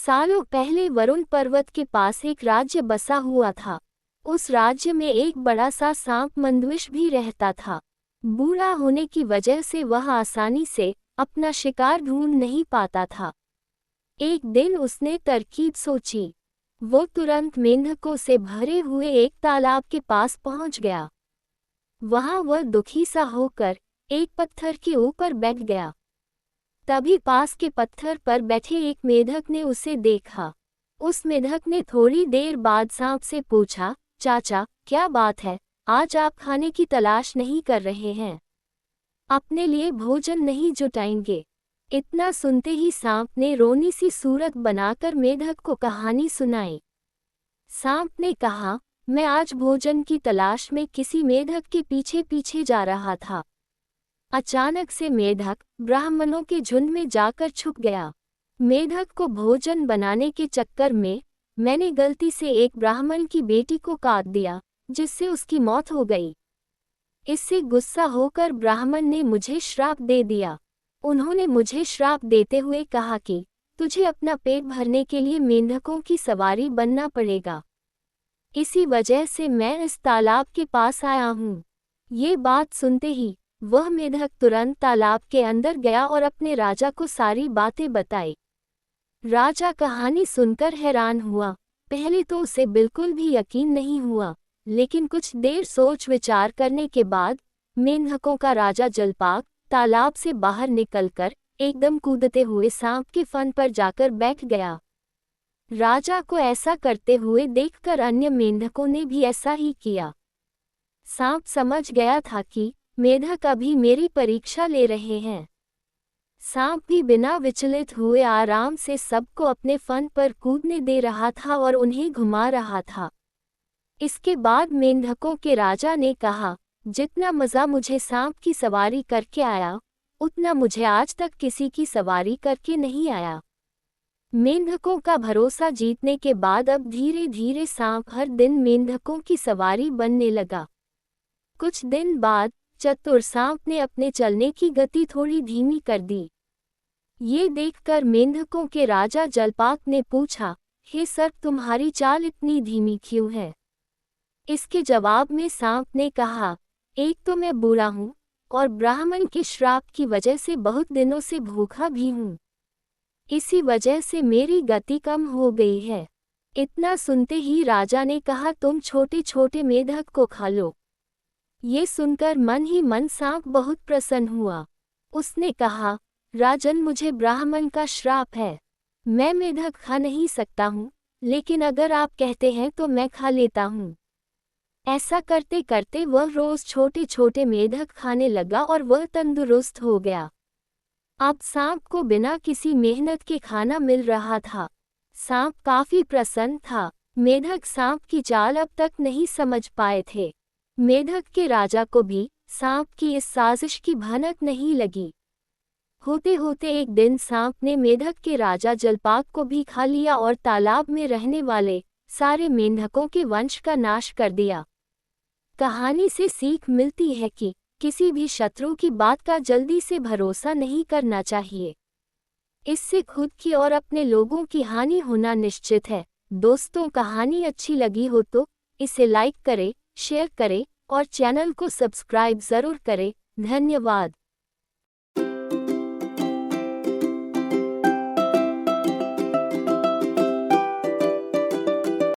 सालों पहले वरुण पर्वत के पास एक राज्य बसा हुआ था। उस राज्य में एक बड़ा सा सांप मंदविश भी रहता था। बूढ़ा होने की वजह से वह आसानी से अपना शिकार ढूंढ नहीं पाता था। एक दिन उसने तरकीब सोची। वो तुरंत मेंढकों से भरे हुए एक तालाब के पास पहुंच गया। वहां वह दुखी सा होकर एक पत्थर के ऊपर बैठ गया। तभी पास के पत्थर पर बैठे एक मेढक ने उसे देखा। उस मेढक ने थोड़ी देर बाद सांप से पूछा, चाचा, क्या बात है, आज आप खाने की तलाश नहीं कर रहे हैं? अपने लिए भोजन नहीं जुटाएंगे? इतना सुनते ही सांप ने रोनी सी सूरत बनाकर मेढक को कहानी सुनाई। सांप ने कहा, मैं आज भोजन की तलाश में किसी मेढक के पीछे पीछे जा रहा था। अचानक से मेढक ब्राह्मणों के झुंड में जाकर छुप गया। मेढक को भोजन बनाने के चक्कर में मैंने गलती से एक ब्राह्मण की बेटी को काट दिया, जिससे उसकी मौत हो गई। इससे गुस्सा होकर ब्राह्मण ने मुझे श्राप दे दिया। उन्होंने मुझे श्राप देते हुए कहा कि तुझे अपना पेट भरने के लिए मेंढकों की सवारी बनना पड़ेगा। इसी वजह से मैं इस तालाब के पास आया हूँ। ये बात सुनते ही वह मेढक तुरंत तालाब के अंदर गया और अपने राजा को सारी बातें बताई। राजा कहानी सुनकर हैरान हुआ। पहले तो उसे बिल्कुल भी यकीन नहीं हुआ, लेकिन कुछ देर सोच विचार करने के बाद मेंढकों का राजा जलपाक तालाब से बाहर निकलकर एकदम कूदते हुए सांप के फन पर जाकर बैठ गया। राजा को ऐसा करते हुए देखकर अन्य मेंढकों ने भी ऐसा ही किया। सांप समझ गया था कि मेढक अभी मेरी परीक्षा ले रहे हैं। सांप भी बिना विचलित हुए आराम से सबको अपने फन पर कूदने दे रहा था और उन्हें घुमा रहा था। इसके बाद मेंढकों के राजा ने कहा, जितना मज़ा मुझे सांप की सवारी करके आया, उतना मुझे आज तक किसी की सवारी करके नहीं आया। मेंढकों का भरोसा जीतने के बाद अब धीरे धीरे सांप हर दिन मेंढकों की सवारी बनने लगा। कुछ दिन बाद चतुर सांप ने अपने चलने की गति थोड़ी धीमी कर दी। ये देखकर मेंढकों के राजा जलपाक ने पूछा, हे सर, तुम्हारी चाल इतनी धीमी क्यों है? इसके जवाब में सांप ने कहा, एक तो मैं बूढ़ा हूँ और ब्राह्मण के श्राप की वजह से बहुत दिनों से भूखा भी हूँ। इसी वजह से मेरी गति कम हो गई है। इतना सुनते ही राजा ने कहा, तुम छोटे छोटे मेढक को खा लो। ये सुनकर मन ही मन सांप बहुत प्रसन्न हुआ। उसने कहा, राजन, मुझे ब्राह्मण का श्राप है, मैं मेढक खा नहीं सकता हूँ, लेकिन अगर आप कहते हैं तो मैं खा लेता हूँ। ऐसा करते करते वह रोज छोटे छोटे मेढक खाने लगा और वह तंदुरुस्त हो गया। अब सांप को बिना किसी मेहनत के खाना मिल रहा था। सांप काफी प्रसन्न था। मेढक सांप की चाल अब तक नहीं समझ पाए थे। मेढक के राजा को भी सांप की इस साजिश की भनक नहीं लगी। होते होते एक दिन सांप ने मेढक के राजा जलपाक को भी खा लिया और तालाब में रहने वाले सारे मेंढकों के वंश का नाश कर दिया। कहानी से सीख मिलती है कि किसी भी शत्रु की बात का जल्दी से भरोसा नहीं करना चाहिए। इससे खुद की और अपने लोगों की हानि होना निश्चित है। दोस्तों, कहानी अच्छी लगी हो तो इसे लाइक करें, शेयर करें और चैनल को सब्सक्राइब जरूर करें। धन्यवाद।